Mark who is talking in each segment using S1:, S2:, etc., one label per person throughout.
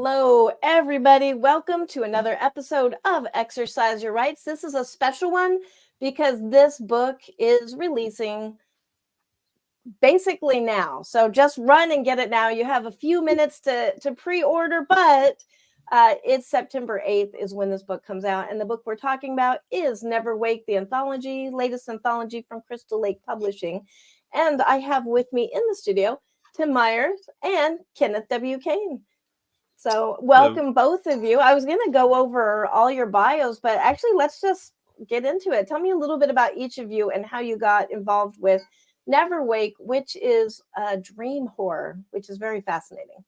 S1: Hello, everybody. Welcome to another episode of Exercise Your Rights. This is a special one because this book is releasing basically now. So just run and get it now. You have a few minutes to pre-order, but it's September 8th is when this book comes out. And the book we're talking about is Never Wake, the anthology, latest anthology from Crystal Lake Publishing. And I have with me in the studio Tim Meyer and Kenneth W. Cain. So welcome both of you. I was going to go over all your bios, but actually let's just get into it. Tell me a little bit about each of you and how you got involved with Never Wake, which is a dream horror, which is very fascinating.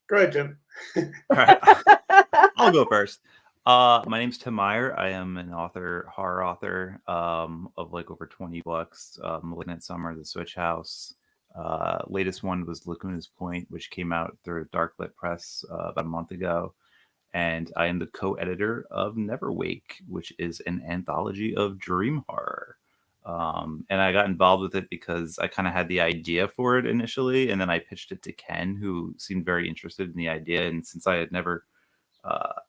S2: Go ahead, Tim.
S3: All right. I'll go first. My name's Tim Meyer. I am an author, horror author of like over 20 books. Malignant Summer, The Switch House. Latest one was Lacuna's Point, which came out through Darklit Press about a month ago. And I am the co-editor of Never Wake, which is an anthology of dream horror. And I got involved with it because I kind of had the idea for it initially, and then I pitched it to Ken, who seemed very interested in the idea. And since I had never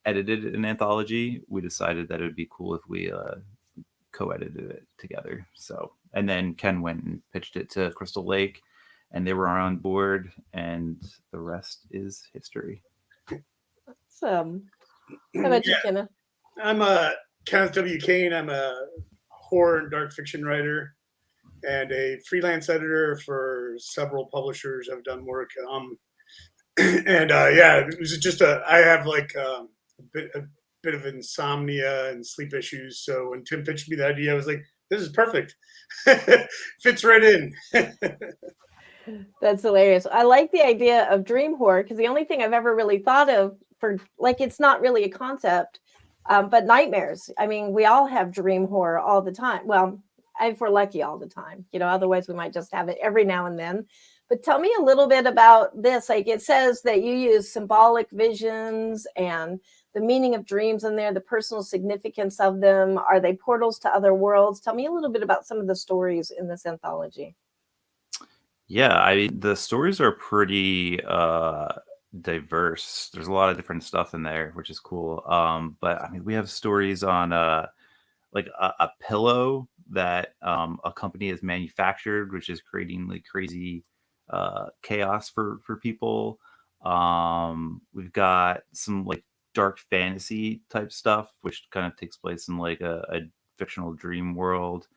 S3: edited an anthology, we decided that it would be cool if we co-edited it together. So, and then Ken went and pitched it to Crystal Lake, and they were on board, and the rest is history.
S1: Awesome. How about you, Kenneth?
S2: I'm Kenneth W. Cain. I'm a horror and dark fiction writer and a freelance editor for several publishers. I've done work. It was just I have like a bit of insomnia and sleep issues. So when Tim pitched me the idea, I was like, this is perfect. Fits right in.
S1: That's hilarious. I like the idea of dream horror because the only thing I've ever really thought of for, like, it's not really a concept, but nightmares. I mean, we all have dream horror all the time. Well, if we're lucky, all the time, otherwise we might just have it every now and then. But tell me a little bit about this. Like, it says that you use symbolic visions and the meaning of dreams in there, the personal significance of them. Are they portals to other worlds? Tell me a little bit about some of the stories in this anthology.
S3: Yeah, the stories are pretty diverse. There's a lot of different stuff in there, which is cool. But I mean, we have stories on like a pillow that a company has manufactured, which is creating like crazy chaos for people. We've got some like dark fantasy type stuff, which kind of takes place in like a fictional dream world.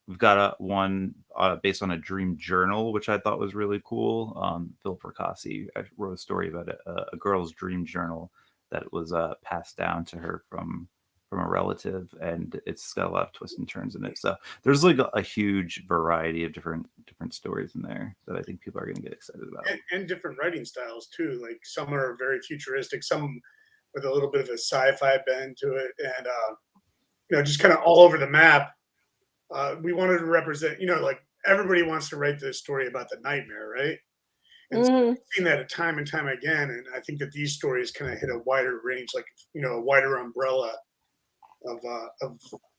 S3: We've got one based on a dream journal, which I thought was really cool. Fracassi wrote a story about a girl's dream journal that was passed down to her from a relative, and it's got a lot of twists and turns in it. So there's like a huge variety of different stories in there that I think people are going to get excited about.
S2: And different writing styles too. Like some are very futuristic, some with a little bit of a sci-fi bend to it, and just kind of all over the map. We wanted to represent, like everybody wants to write this story about the nightmare, right? And so we've seen that time and time again. And I think that these stories kind of hit a wider range, like, a wider umbrella of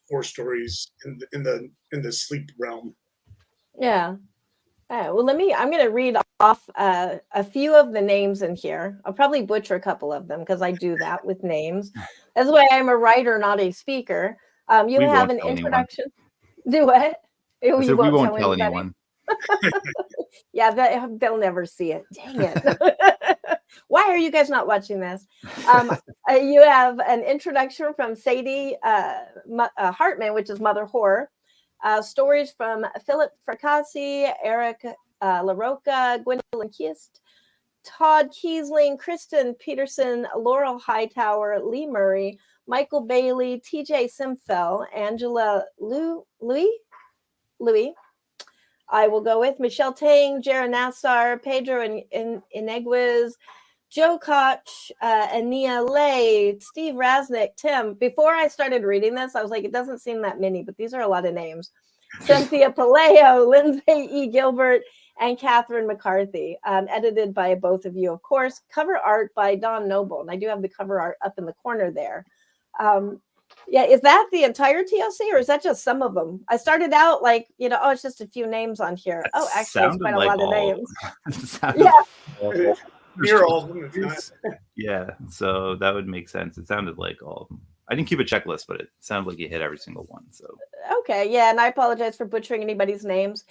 S2: horror stories in the sleep realm.
S1: Yeah. Well, I'm going to read off a few of the names in here. I'll probably butcher a couple of them because I do that with names. That's why I'm a writer, not a speaker. You have an introduction. Do what?
S3: We won't tell anyone.
S1: Yeah, they'll never see it. Dang it. Why are you guys not watching this? You have an introduction from Sadie Hartmann, which is Mother Horror. Stories from Philip Fracassi, Eric LaRocca, Gwendolyn, Kiste, Todd, Keisling, Kristin, Peterson, Laurel, Hightower, Lee Murray, Michael Bailey, TJ Cimfel, Angela Louis. I will go with Michelle Tang, Jara, Nassar, Pedro, and Iniguez, Joe Koch, Anaea, Steve Rasnic, Tim. Before I started reading this, I was like, it doesn't seem that many, but these are a lot of names. Cynthia, Pelayo, Lyndsay, Gilbert, and Catherine McCarthy. Edited by both of you, of course. Cover art by Don Noble. And I do have the cover art up in the corner there. Yeah, is that the entire TLC or is that just some of them? I started out like, oh, it's just a few names on here.
S3: That
S1: Oh, actually, it's
S3: sounded
S1: quite a
S3: like
S1: lot of
S3: all.
S1: names.
S3: It sounded
S1: Yeah.
S3: like all.
S2: Near all of them, if not.
S3: Yeah, so that would make sense. It sounded like all of them. I didn't keep a checklist, but it sounded like you hit every single one. So
S1: Okay, yeah, and I apologize for butchering anybody's names.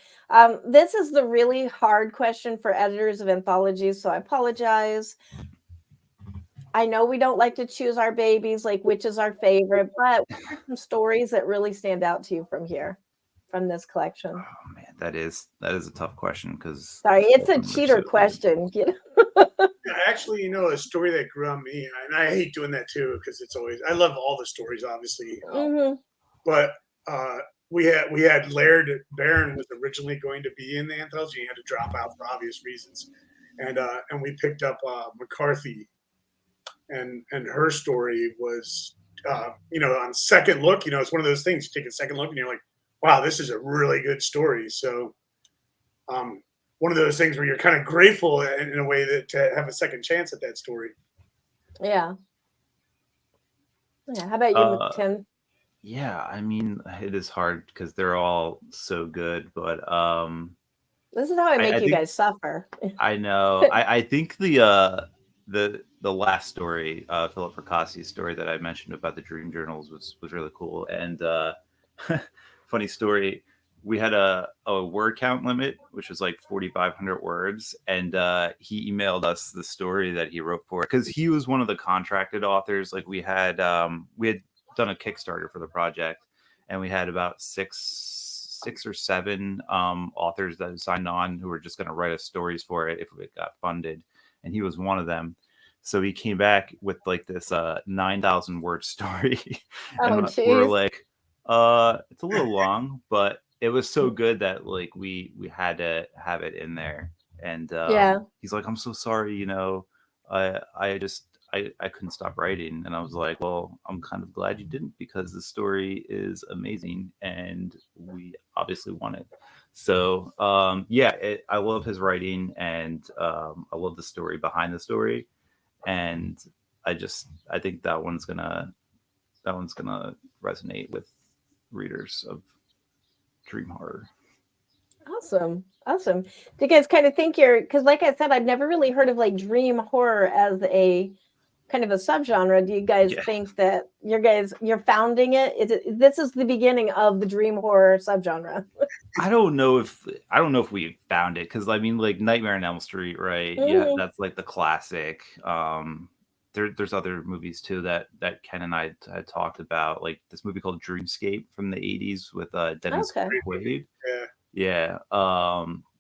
S1: This is the really hard question for editors of anthologies, so I apologize. I know we don't like to choose our babies, like which is our favorite, but what are some stories that really stand out to you from this collection?
S3: oh man, that is a tough question because
S1: Sorry, it's a cheater question.
S2: Actually, a story that grew on me, and I hate doing that too because I love all the stories, obviously. But we had Laird Barron was originally going to be in the anthology. He had to drop out for obvious reasons, and we picked up McCarthy, and her story was on second look, it's one of those things. You take a second look and you're like, wow, this is a really good story. So one of those things where you're kind of grateful in a way that to have a second chance at that story.
S1: Yeah. How about you, Tim?
S3: Yeah, I mean, it is hard because they're all so good, but
S1: this is how I make
S3: I
S1: you guys suffer.
S3: I know. I think the last story, Philip Fracassi's story that I mentioned about the dream journals was really cool. And funny story, we had a word count limit, which was like 4,500 words, and he emailed us the story that he wrote for it because he was one of the contracted authors. Like we had done a Kickstarter for the project, and we had about six or seven authors that signed on who were just going to write us stories for it if it got funded, and he was one of them. So he came back with like this 9,000 word story, and we're like, it's a little long, but it was so good that like we had to have it in there. And he's like, I'm so sorry, I couldn't stop writing. And I was like, well, I'm kind of glad you didn't because the story is amazing and we obviously want it. So I love his writing, and I love the story behind the story. And I think that one's gonna resonate with readers of dream horror.
S1: Awesome. Do you guys kind of think because like I said, I've never really heard of like dream horror as a kind of a subgenre. Do you guys think that you're founding it? This is the beginning of the dream horror subgenre?
S3: I don't know if we found it, because I mean, like Nightmare on Elm Street, right? Yeah, that's like the classic. There's other movies too that Ken and I had talked about, like this movie called Dreamscape from the 80s with Dennis Quaid. Yeah.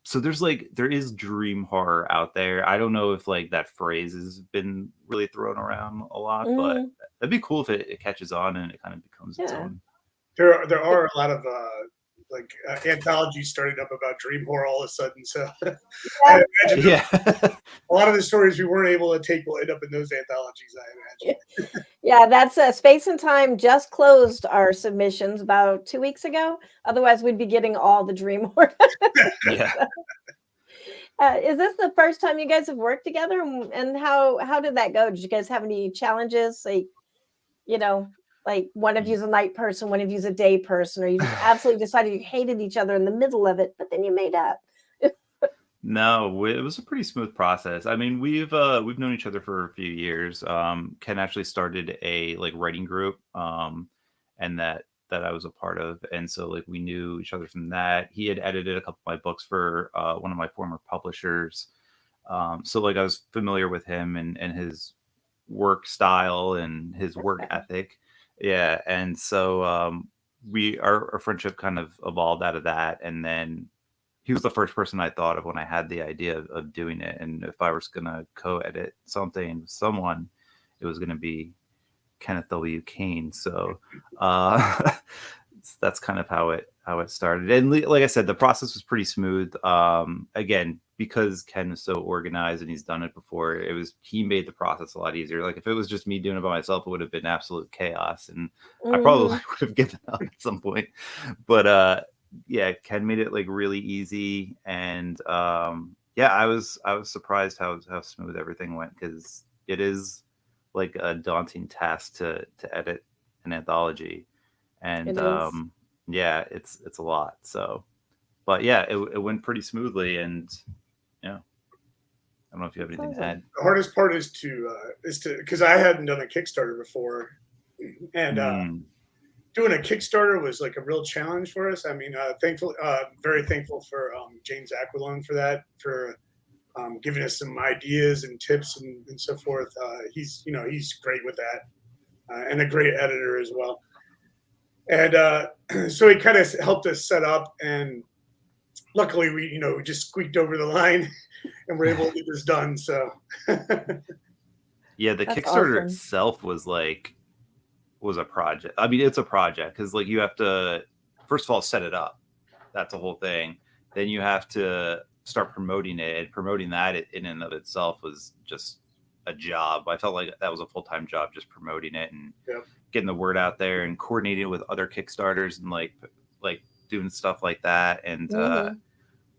S3: So there is dream horror out there. I don't know if like that phrase has been really thrown around a lot, but that'd be cool if it catches on and it kind of becomes its own.
S2: There are a lot of anthologies starting up about dream horror all of a sudden. So I imagine a lot of the stories we weren't able to take will end up in those anthologies, I imagine.
S1: Yeah, that's Space and Time just closed our submissions about 2 weeks ago. Otherwise, we'd be getting all the dream horror.
S3: Yeah.
S1: Is this the first time you guys have worked together? And how did that go? Did you guys have any challenges? Like one of you's a night person, one of you's a day person, or you just absolutely decided you hated each other in the middle of it, but then you made up?
S3: No, it was a pretty smooth process. I mean, we've known each other for a few years. Ken actually started a like writing group, and that I was a part of, and so like we knew each other from that. He had edited a couple of my books for one of my former publishers, so like I was familiar with him and his work style and his work ethic. Yeah, and so our friendship kind of evolved out of that, and then he was the first person I thought of when I had the idea of doing it. And if I was gonna co-edit something with someone, it was gonna be Kenneth W. Cain. So that's kind of how it started. And like I said, the process was pretty smooth. Again, because Ken is so organized and he's done it before, he made the process a lot easier. Like if it was just me doing it by myself, it would have been absolute chaos, and I probably would have given up at some point. But Ken made it like really easy, and I was surprised how smooth everything went, because it is like a daunting task to edit an anthology, and
S1: It is.
S3: yeah, it's a lot. So, but yeah, it went pretty smoothly, and yeah, I don't know if you have anything to add.
S2: The hardest part is to because I hadn't done a Kickstarter before, and doing a Kickstarter was like a real challenge for us. I mean, very thankful for James Aquilon for that, for giving us some ideas and tips and so forth. He's great with that, and a great editor as well. And so he kind of helped us set up, and luckily we just squeaked over the line and we're able to get this done. So
S3: yeah, the
S1: That's
S3: Kickstarter
S1: awesome.
S3: itself was a project. I mean, it's a project because like you have to first of all set it up. That's a whole thing. Then you have to start promoting it, and promoting that in and of itself was just a job. I felt like that was a full-time job, just promoting it and getting the word out there and coordinating with other Kickstarters and like doing stuff like that. And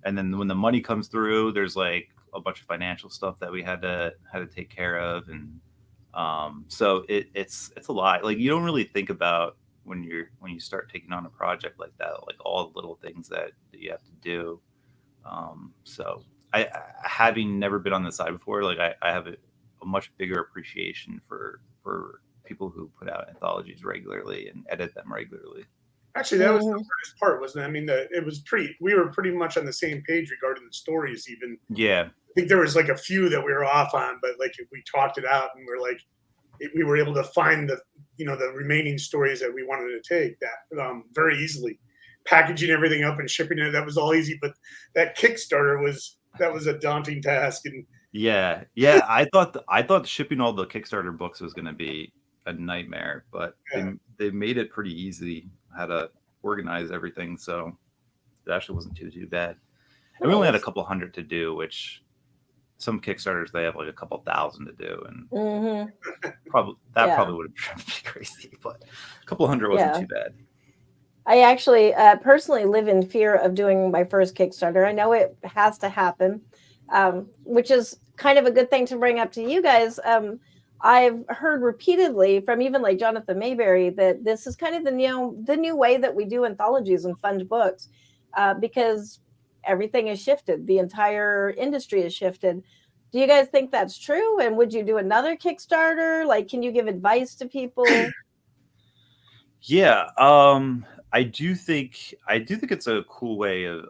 S3: and then when the money comes through, there's like a bunch of financial stuff that we had to take care of. And so it's a lot. Like you don't really think about when you start taking on a project like that, like all the little things that you have to do. So I having never been on this side before, like I have a much bigger appreciation for people who put out anthologies regularly and edit them regularly.
S2: Actually, that was the hardest part, wasn't it? I mean, we were pretty much on the same page regarding the stories. Even
S3: yeah,
S2: I think there was like a few that we were off on, but like we talked it out and we were able to find the remaining stories that we wanted to take that very easily. Packaging everything up and shipping it, that was all easy, but that Kickstarter was a daunting task. And
S3: yeah, I thought shipping all the Kickstarter books was going to be a nightmare, but they made it pretty easy how to organize everything, so it actually wasn't too bad. And we only had a couple hundred to do, which some Kickstarters they have like a couple thousand to do, and probably would have driven me crazy, but a couple hundred wasn't too bad.
S1: I actually personally live in fear of doing my first Kickstarter. I know it has to happen, which is kind of a good thing to bring up to you guys. I've heard repeatedly from even like Jonathan Mayberry that this is kind of the new way that we do anthologies and fund books, because everything has shifted. The entire industry has shifted. Do you guys think that's true? And would you do another Kickstarter? Like, can you give advice to people?
S3: Yeah, I do think it's a cool way of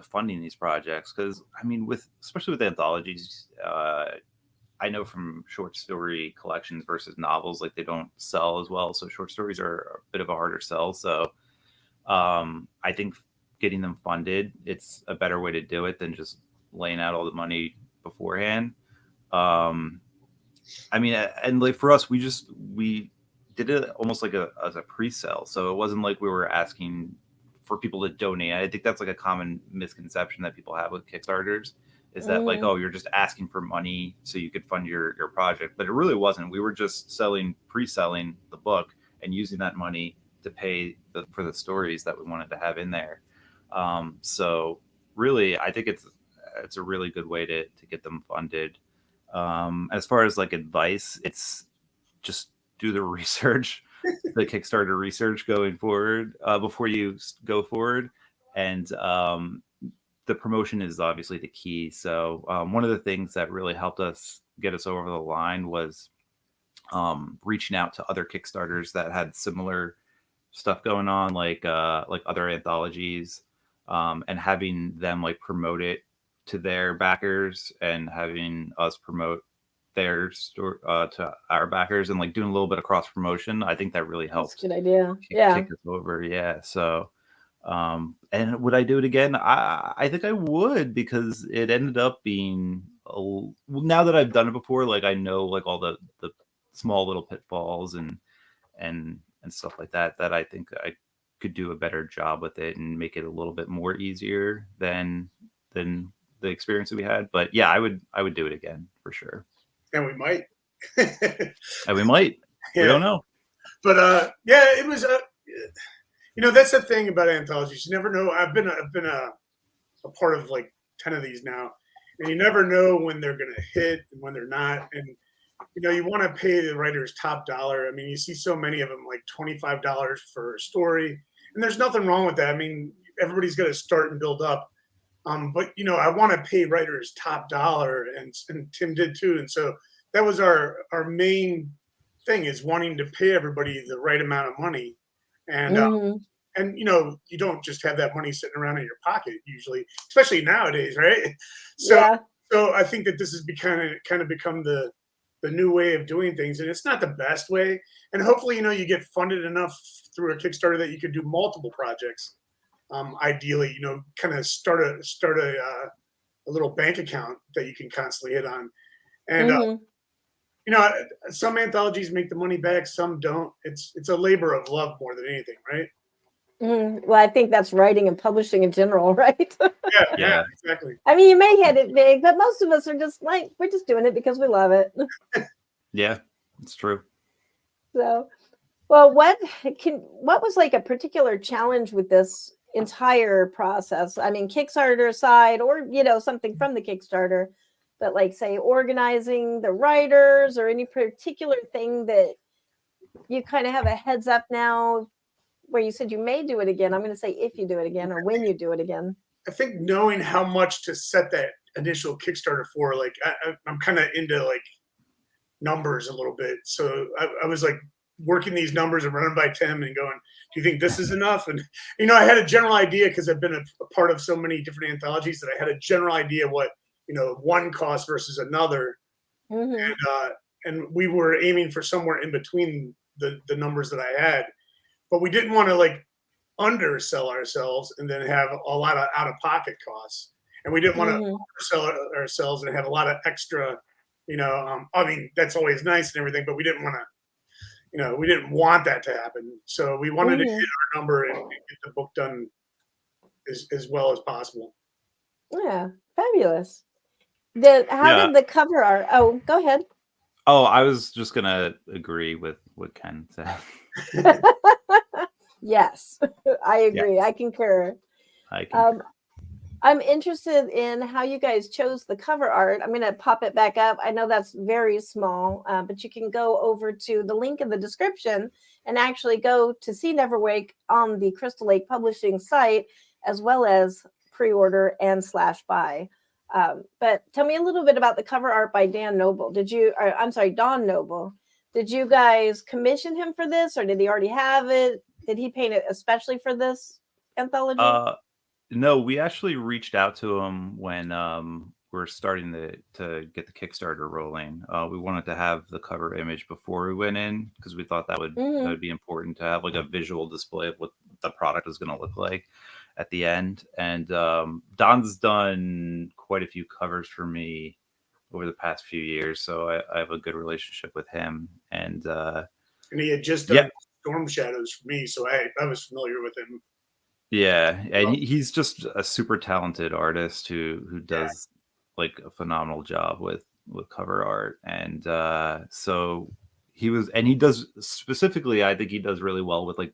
S3: funding these projects, because I mean, especially with anthologies, I know from short story collections versus novels, like they don't sell as well. So short stories are a bit of a harder sell. So I think getting them funded, it's a better way to do it than just laying out all the money beforehand. I mean, and like for us, we did it almost like as a pre-sale. So it wasn't like we were asking for people to donate. I think that's like a common misconception that people have with Kickstarters, is that like, oh, you're just asking for money so you could fund your project. But it really wasn't. We were just pre-selling the book and using that money to pay for the stories that we wanted to have in there. So really, I think it's a really good way to get them funded. As far as like advice, it's just do the research, the Kickstarter research going forward, before you go forward. And the promotion is obviously the key. So one of the things that really helped us get us over the line was reaching out to other Kickstarters that had similar stuff going on, like other anthologies, and having them like promote it to their backers, and having us promote their store to our backers, and like doing a little bit of cross promotion. I think that really helped.
S1: That's a good idea.
S3: Kick us over. Yeah. So, and would I do it again? I think I would, because it ended up being now that I've done it before, like I know like all the small little pitfalls and stuff like that I think I could do a better job with it and make it a little bit more easier than the experience that we had. But yeah, I would do it again for sure.
S2: And we might.
S3: And we might. Yeah. We don't know.
S2: But yeah, it was that's the thing about anthologies. You never know. I've been a part of like 10 of these now, and you never know when they're gonna hit and when they're not. And you want to pay the writers top dollar. I mean, you see so many of them, like $25 for a story, and there's nothing wrong with that. I mean, everybody's got to start and build up. But I want to pay writers top dollar, and Tim did too. And so that was our main thing, is wanting to pay everybody the right amount of money. And you don't just have that money sitting around in your pocket usually, especially nowadays, right? So I think that this has kind of become the new way of doing things, and it's not the best way. And hopefully, you get funded enough through a Kickstarter that you could do multiple projects. Ideally, kind of start a little bank account that you can constantly hit on. And some anthologies make the money back, some don't. It's a labor of love more than anything, right?
S1: Well, I think that's writing and publishing in general, right?
S2: Yeah, exactly.
S1: I mean, you may hit it big, but most of us are just like, we're just doing it because we love it.
S3: Yeah, it's true.
S1: So, well, what was like a particular challenge with this entire process? I mean, Kickstarter aside, or something from the Kickstarter, but like, say, organizing the writers, or any particular thing that you kind of have a heads up now, where you said you may do it again. I'm going to say if you do it again, or when you do it again.
S2: I think knowing how much to set that initial Kickstarter for, like, I'm kind of into like numbers a little bit. So I was like working these numbers and running by Tim and going, do you think this is enough? And, I had a general idea, because I've been a part of so many different anthologies, that I had a general idea what, one cost versus another. And we were aiming for somewhere in between the numbers that I had. But we didn't want to like undersell ourselves and then have a lot of out-of-pocket costs. And we didn't want to undersell ourselves and have a lot of extra, I mean, that's always nice and everything, but we didn't want to, we didn't want that to happen. So we wanted to hit our number and get the book done as well as possible.
S1: Yeah, fabulous. How did the cover art? Oh, go ahead.
S3: Oh, I was just going to agree with what Ken said.
S1: Yes, I agree.
S3: Yes.
S1: I concur. I'm interested in how you guys chose the cover art. I'm going to pop it back up. I know that's very small, but you can go over to the link in the description and actually go to See Never Wake on the Crystal Lake Publishing site, as well as pre-order and /buy. But tell me a little bit about the cover art by Don Noble. Did you guys commission him for this, or did he already have it? Did he paint it especially for this anthology?
S3: No, we actually reached out to him when we're starting to get the Kickstarter rolling. We wanted to have the cover image before we went in, because we thought that would be important to have like a visual display of what the product is going to look like at the end. And Don's done quite a few covers for me over the past few years, so I have a good relationship with him. And
S2: he had just done Storm Shadows for me, so I was familiar with him.
S3: Yeah, and he's just a super talented artist who does like a phenomenal job with cover art. And so he does specifically, I think he does really well with like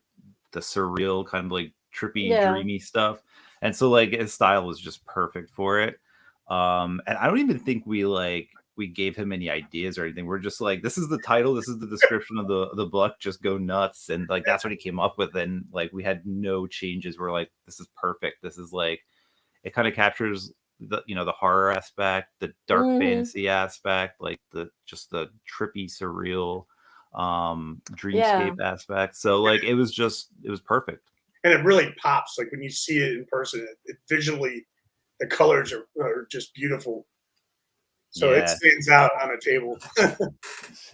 S3: the surreal kind of like trippy, dreamy stuff. And so like his style was just perfect for it. And I don't even think we gave him any ideas or anything. We're just like, this is the title, this is the description of the book, just go nuts. And like that's what he came up with. And like we had no changes. We're like, this is perfect. This is like, it kind of captures the the horror aspect, the dark fantasy aspect, like the trippy, surreal dreamscape aspect. So like it was perfect.
S2: And it really pops, like when you see it in person, it visually, the colors are just beautiful. So it stands out on a table.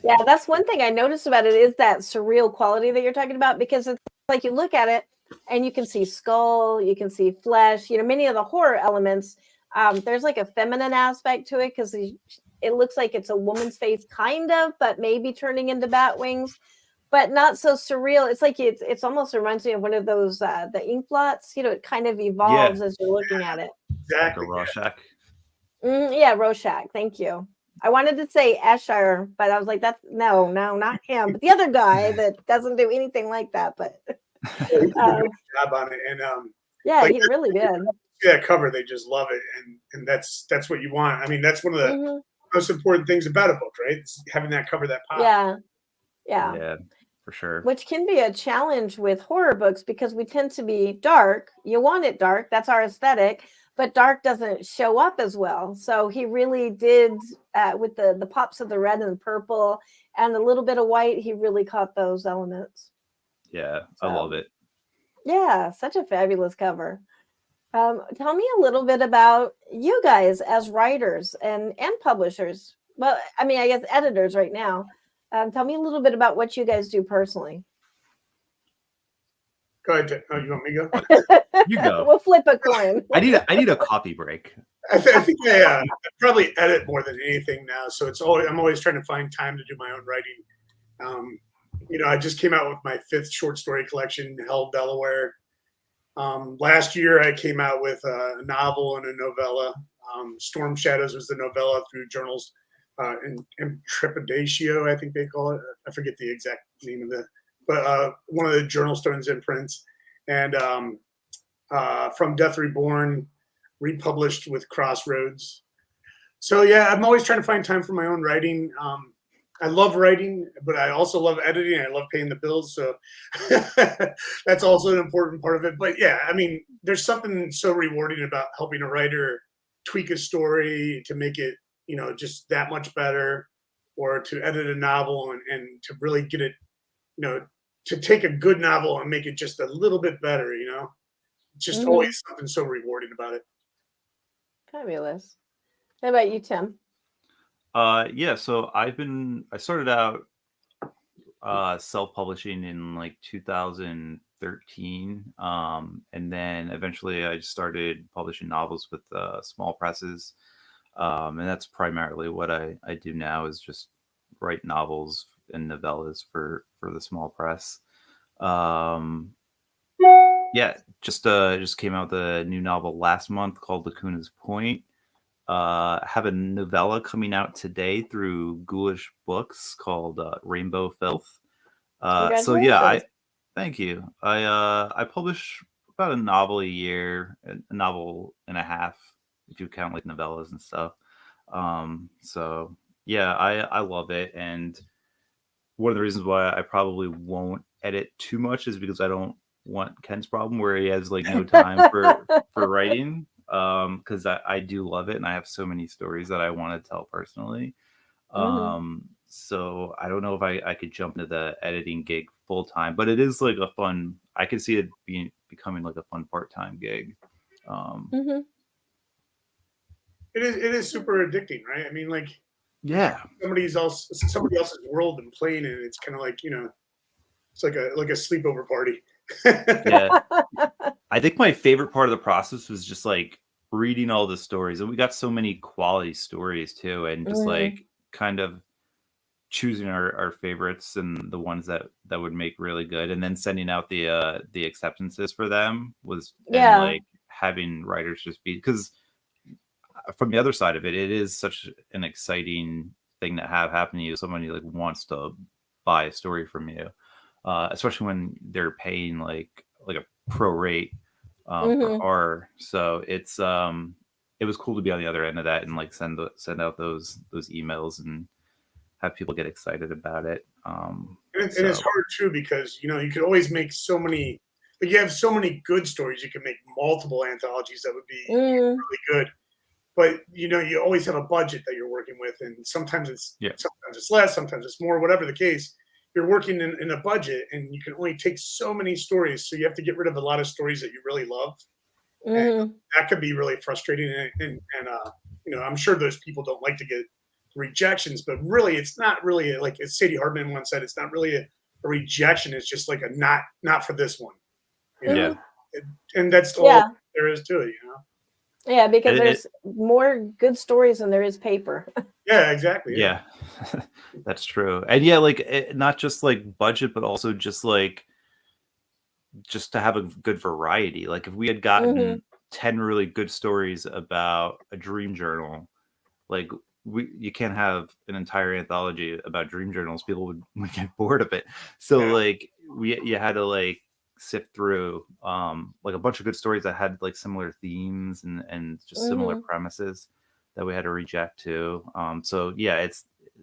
S1: Yeah, that's one thing I noticed about it, is that surreal quality that you're talking about, because it's like you look at it and you can see skull, you can see flesh, many of the horror elements. There's like a feminine aspect to it, because it looks like it's a woman's face kind of, but maybe turning into bat wings, but not so surreal. It's like it's almost reminds me of one of those the ink blots. It kind of evolves as you're looking at it.
S2: Exactly.
S3: Like a Rorschach.
S1: Rorschach. Thank you. I wanted to say Escher, but I was like, that's no, not him, but the other guy that doesn't do anything like that. But
S2: he did a good job on it, and
S1: he really did.
S2: That cover, they just love it, and that's what you want. I mean, that's one of the most important things about a book, right? It's having that cover that pops.
S1: Yeah.
S3: For sure.
S1: Which can be a challenge with horror books because we tend to be dark. You want it dark. That's our aesthetic. But dark doesn't show up as well. So he really did, with the pops of the red and purple and a little bit of white, he really caught those elements.
S3: Yeah, I love it.
S1: Yeah, such a fabulous cover. Tell me a little bit about you guys as writers and publishers. Well, I mean, I guess editors right now. Tell me a little bit about what you guys do personally.
S2: Go ahead. Oh, you want me to go?
S3: You go.
S1: We'll flip a coin.
S3: I need a coffee break.
S2: I think I probably edit more than anything now. So I'm always trying to find time to do my own writing. I just came out with my 5th short story collection, Hell, Delaware. Last year, I came out with a novel and a novella. Storm Shadows was the novella through Journals Trepidatio, I think they call it. I forget the exact name of it. But one of the Journal Stones imprints. And From Death Reborn, republished with Crossroads. So, yeah, I'm always trying to find time for my own writing. I love writing, but I also love editing. I love paying the bills. So that's also an important part of it. But yeah, I mean, there's something so rewarding about helping a writer tweak a story to make it, just that much better, or to edit a novel and to really get it, to take a good novel and make it just a little bit better, just always something so rewarding about it.
S1: Fabulous. How about you, Tim?
S3: Yeah, so I started out self-publishing in like 2013, and then eventually I started publishing novels with small presses, and that's primarily what I do now, is just write novels and novellas for the small press. Yeah, just came out with a new novel last month called Lacuna's Point. Have a novella coming out today through Ghoulish Books called Rainbow Filth. So yeah, thank you. I publish about a novel a year, a novel and a half if you count like novellas and stuff. So yeah, I love it, and one of the reasons why I probably won't edit too much is because I don't want Ken's problem where he has like no time for writing. Because I do love it, and I have so many stories that I want to tell personally. So I don't know if I could jump into the editing gig full time, but it is like a fun. I could see it becoming like a fun part-time gig.
S2: It is super addicting, right? I mean, like,
S3: yeah,
S2: somebody else's world and playing it. It's kind of like, it's like a sleepover party.
S3: Yeah. I think my favorite part of the process was just like reading all the stories, and we got so many quality stories too, and just like kind of choosing our favorites and the ones that would make really good, and then sending out the acceptances for them and like having writers just be, because from the other side of it, it is such an exciting thing to have happen to you. Somebody like wants to buy a story from you, especially when they're paying like a pro rate for horror. So it was cool to be on the other end of that and like send out those emails and have people get excited about it.
S2: And it's hard too, because you could always make so many. Like, you have so many good stories. You can make multiple anthologies that would be really good. But you always have a budget that you're working with, and sometimes it's less, sometimes it's more. Whatever the case, you're working in a budget, and you can only take so many stories. So you have to get rid of a lot of stories that you really love. And that could be really frustrating. And I'm sure those people don't like to get rejections, but really, it's not really like, as Sadie Hartmann once said, it's not really a rejection. It's just like a not for this one. And that's all there is to it.
S1: Yeah, because there's more good stories than there is paper.
S2: Yeah, exactly.
S3: Yeah, that's true. And yeah, like not just like budget, but also just to have a good variety. Like if we had gotten 10 really good stories about a dream journal, like you can't have an entire anthology about dream journals. People would get bored of it. So like you had to like sift through like a bunch of good stories that had like similar themes and just similar premises. that we had to reject too. So yeah,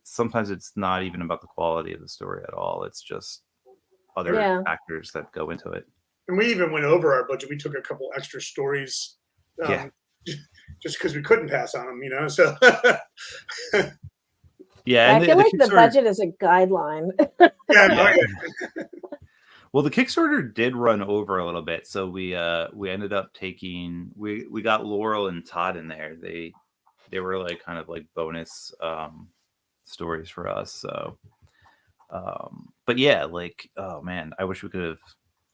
S3: sometimes it's not even about the quality of the story at all. It's just other factors that go into it.
S2: And we even went over our budget. We took a couple extra stories, just because we couldn't pass on them, you know. So
S3: yeah, and
S1: I feel like the budget is a guideline.
S2: Yeah.
S3: Well, the Kickstarter did run over a little bit, so we ended up taking we got Laurel and Todd in there. They were like kind of like bonus stories for us. So, but yeah, like, oh man, I wish we could have.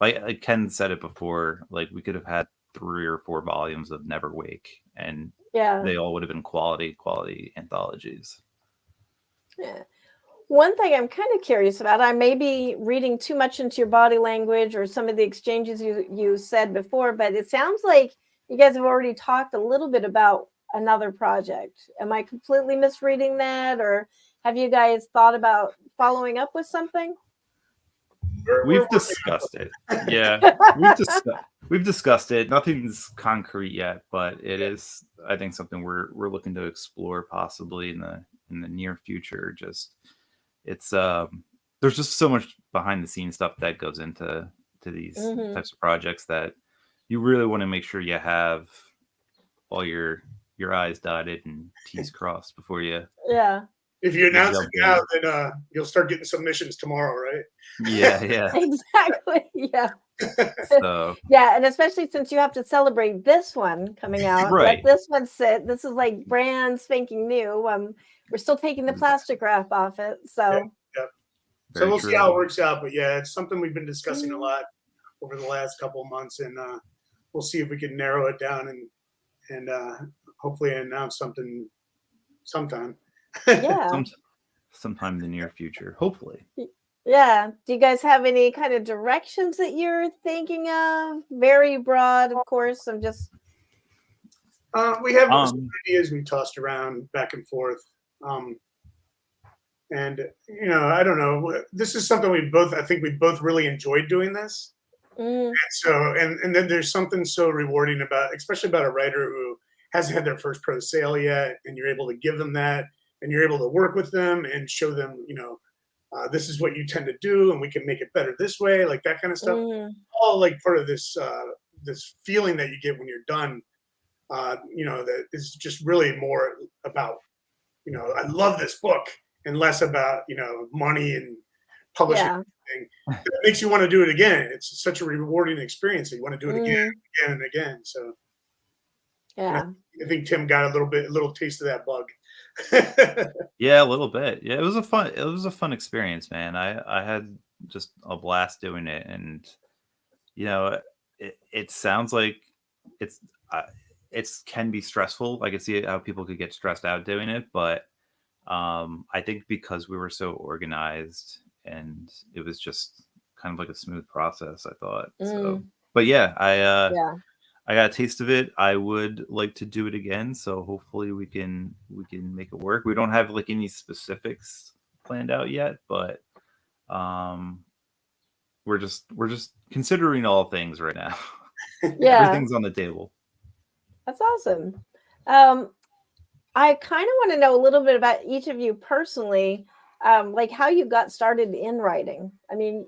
S3: Like Ken said it before, like we could have had 3 or 4 volumes of Never Wake, and they all would have been quality anthologies.
S1: Yeah. One thing I'm kind of curious about, I may be reading too much into your body language or some of the exchanges you said before, but it sounds like you guys have already talked a little bit about another project. Am I completely misreading that, or have you guys thought about following up with something?
S3: We've discussed it. Yeah, we've discussed it. Nothing's concrete yet, but it is, I think, something we're looking to explore possibly in the near future. Just it's there's just so much behind the scenes stuff that goes into these types of projects that you really want to make sure you have all your I's dotted and T's crossed before you.
S1: Yeah.
S2: If you announce it now, then you'll start getting submissions tomorrow, right?
S3: Yeah.
S1: Exactly. Yeah.
S3: So
S1: yeah, and especially since you have to celebrate this one coming out,
S3: right?
S1: Let this one sit. This is like brand spanking new. We're still taking the plastic wrap off it, so.
S2: Yep. So we'll see how it works out, but yeah, it's something we've been discussing a lot over the last couple of months, and we'll see if we can narrow it down and hopefully announce something sometime.
S1: Yeah.
S3: Sometime in the near future, hopefully.
S1: Yeah. Do you guys have any kind of directions that you're thinking of? Very broad, of course. I'm just.
S2: We have some ideas we tossed around back and forth. And you know, I don't know. This is something I think we both really enjoyed doing this. And so, and then there's something so rewarding about, especially about a writer who hasn't had their first prose sale yet, and you're able to give them that, and you're able to work with them and show them, you know, this is what you tend to do, and we can make it better this way, like that kind of stuff. All like part of this this feeling that you get when you're done. You know, that is just really more about, you know, I love this book, and less about, you know, money and publishing. It makes you want to do it again. It's such a rewarding experience that you want to do it again and again. So
S1: yeah,
S2: I think Tim got a little taste of that bug.
S3: Yeah, a little bit. Yeah, it was a fun experience, man. I had just a blast doing it, and you know, it sounds like it's can be stressful. I can see how people could get stressed out doing it, but I think because we were so organized and it was just kind of like a smooth process, I thought. So, but yeah, I got a taste of it. I would like to do it again, so hopefully we can make it work. We don't have like any specifics planned out yet, but we're just considering all things right now.
S1: Yeah,
S3: everything's on the table.
S1: That's awesome. I kind of want to know a little bit about each of you personally, like how you got started in writing. I mean,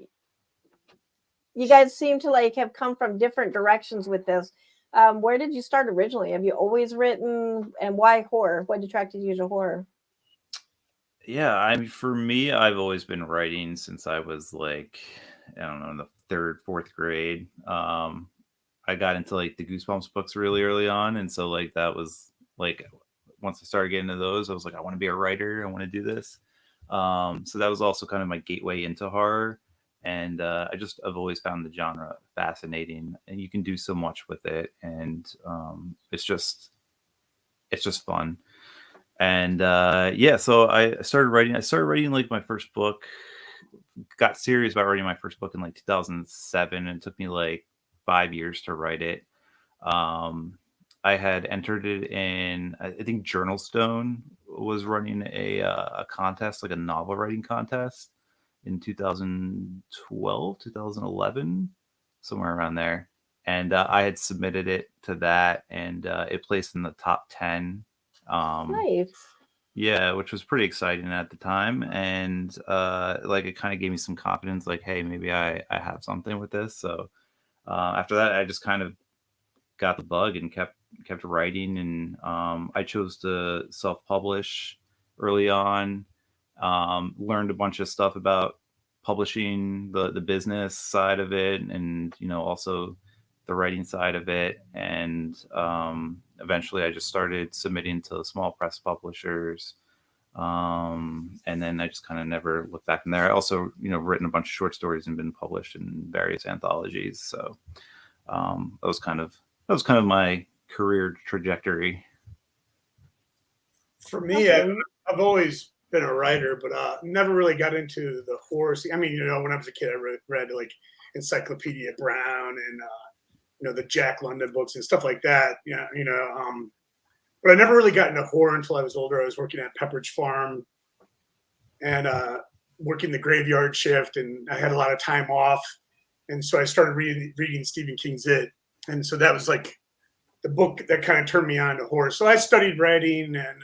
S1: you guys seem to like have come from different directions with this. Where did you start originally? Have you always written, and why horror? What attracted you to horror?
S3: Yeah, I mean, for me, I've always been writing since I was like, I don't know, in the 3rd, 4th grade. I got into like the Goosebumps books really early on, and so like that was like once I started getting into those, I was like, I want to be a writer. I want to do this. So that was also kind of my gateway into horror. And I've always found the genre fascinating, and you can do so much with it. And it's just fun. And so I started writing like my first book, got serious about writing my first book in like 2007. And it took me like 5 years to write it. I had entered it in, I think Journal Stone was running a contest, like a novel writing contest in 2012, 2011, somewhere around there. And I had submitted it to that, and it placed in the top 10
S1: Nice.
S3: Yeah, which was pretty exciting at the time, and like it kind of gave me some confidence. Like, hey, maybe I have something with this. So after that, I just kind of got the bug and kept writing, and I chose to self-publish early on. Learned a bunch of stuff about publishing, the business side of it, and also the writing side of it. And eventually I just started submitting to small press publishers, and then I just kind of never looked back from there. I also written a bunch of short stories and been published in various anthologies. So that was kind of my career trajectory.
S2: For me, I've always been a writer, but never really got into the horror scene. I mean, when I was a kid, I read like Encyclopedia Brown and the Jack London books and stuff like that. But I never really got into horror until I was older. I was working at Pepperidge Farm and working the graveyard shift, and I had a lot of time off, and so I started reading Stephen King's It, and so that was like the book that kind of turned me on to horror. So I studied writing and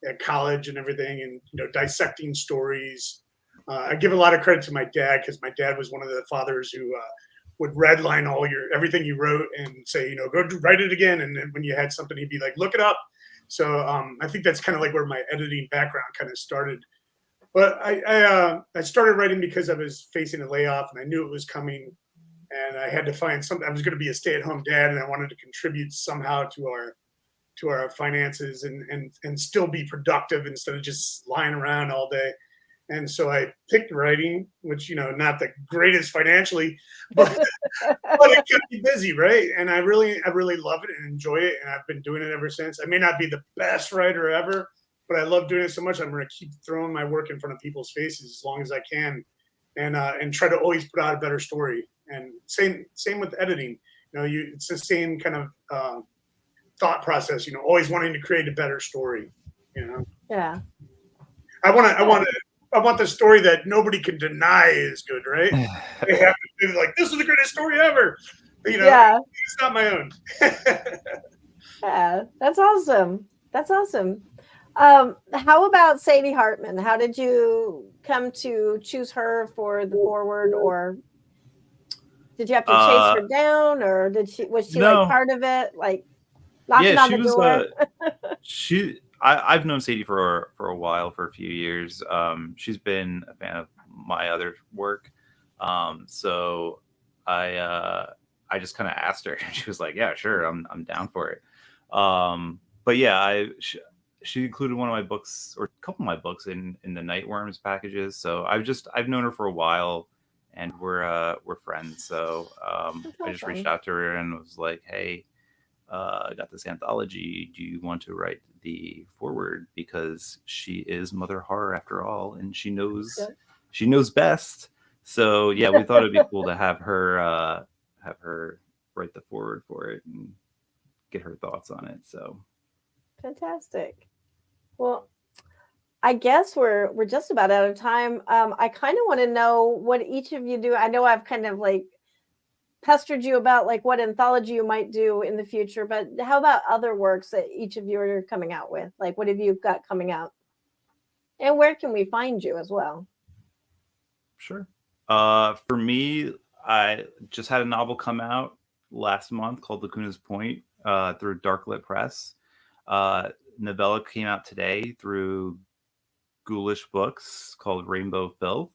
S2: at college and everything, and dissecting stories. I give a lot of credit to my dad, because my dad was one of the fathers who would redline everything you wrote and say, go write it again. And then when you had something, he'd be like, look it up. So I think that's kind of like where my editing background kind of started. But I started writing because I was facing a layoff and I knew it was coming, and I had to find something. I was going to be a stay-at-home dad, and I wanted to contribute somehow to our finances and still be productive instead of just lying around all day. And so I picked writing, which, not the greatest financially, but it kept me busy, right? And I really love it and enjoy it, and I've been doing it ever since. I may not be the best writer ever, but I love doing it so much. I'm going to keep throwing my work in front of people's faces as long as I can, and try to always put out a better story. And same with editing. It's the same kind of thought process. Always wanting to create a better story.
S1: Yeah.
S2: I want the story that nobody can deny is good, right? They have to be like, this is the greatest story ever. But, it's not my own.
S1: Yeah, that's awesome. That's awesome. How about Sadie Hartmann? How did you come to choose her for the forward, or did you have to chase her down, or was she like part of it, like knocking on the door?
S3: I've known Sadie for a while, for a few years. She's been a fan of my other work, so I just kind of asked her, and she was like, "Yeah, sure, I'm down for it." But yeah, she included one of my books, or a couple of my books, in the Nightworms packages. So I've known her for a while, and we're friends. So I just reached out to her and was like, "Hey, I got this anthology. Do you want to write the forward?" Because she is Mother Horror after all, and she knows best. So yeah, we thought it'd be cool to have her write the forward for it and get her thoughts on it. So
S1: fantastic. Well, I guess we're just about out of time. I kind of want to know what each of you do. I know I've kind of like pestered you about like what anthology you might do in the future, but how about other works that each of you are coming out with? Like, what have you got coming out, and where can we find you as well?
S3: Sure. For me, I just had a novel come out last month called Lacuna's Point through Darklit Press. Novella came out today through Ghoulish Books called Rainbow Filth.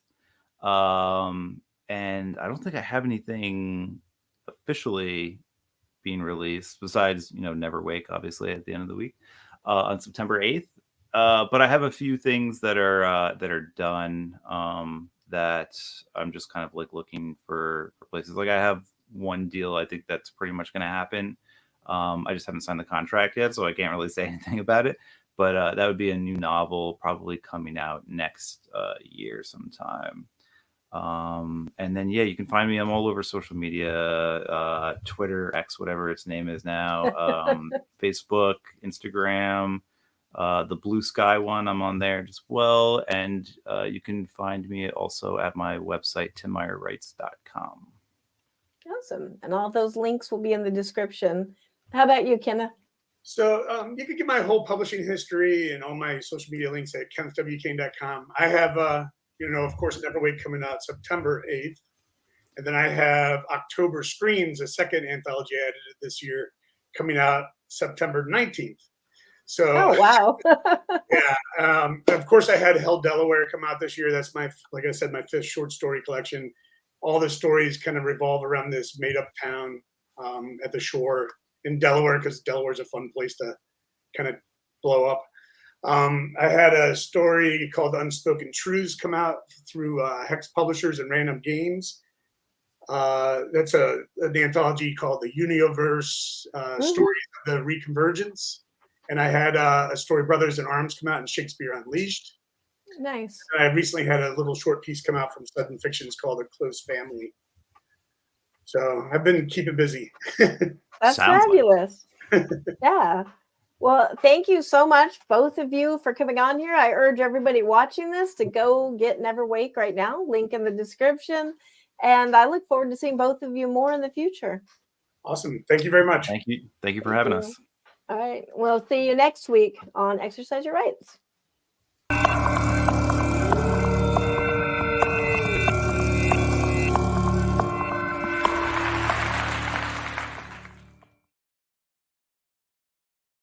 S3: And I don't think I have anything officially being released besides, Never Wake, obviously, at the end of the week on September 8th. But I have a few things that are done that I'm just kind of like looking for places. Like I have one deal I think that's pretty much going to happen. I just haven't signed the contract yet, so I can't really say anything about it. But that would be a new novel probably coming out next year sometime. And then, yeah, you can find me. I'm all over social media, Twitter, X, whatever its name is now, Facebook, Instagram, the Blue Sky one. I'm on there as well. And you can find me also at my website, timmeyerwrites.com.
S1: Awesome. And all those links will be in the description. How about you, Kenneth?
S2: So you can get my whole publishing history and all my social media links at kennethwkane.com. I have, of course, Neverwake coming out September 8th. And then I have October Screams, a second anthology I edited this year, coming out September 19th. So,
S1: Oh, wow.
S2: yeah. Of course, I had Hell Delaware come out this year. That's like I said, my 5th short story collection. All the stories kind of revolve around this made-up town at the shore in Delaware, because Delaware is a fun place to kind of blow up. I had a story called Unspoken Truths come out through Hex Publishers and Random Games. That's an anthology called The Universe, Stories of the Reconvergence. And I had a story, Brothers in Arms, come out in Shakespeare Unleashed.
S1: Nice.
S2: And I recently had a little short piece come out from Sudden Fictions called A Close Family. So I've been keeping busy.
S1: That's
S3: Sounds
S1: fabulous. Yeah. Well, thank you so much, both of you, for coming on here. I urge everybody watching this to go get Never Wake right now. Link in the description. And I look forward to seeing both of you more in the future.
S2: Awesome. Thank you very much.
S3: Thank you. Thank you for having us.
S1: All right. We'll see you next week on Exercise Your Rights.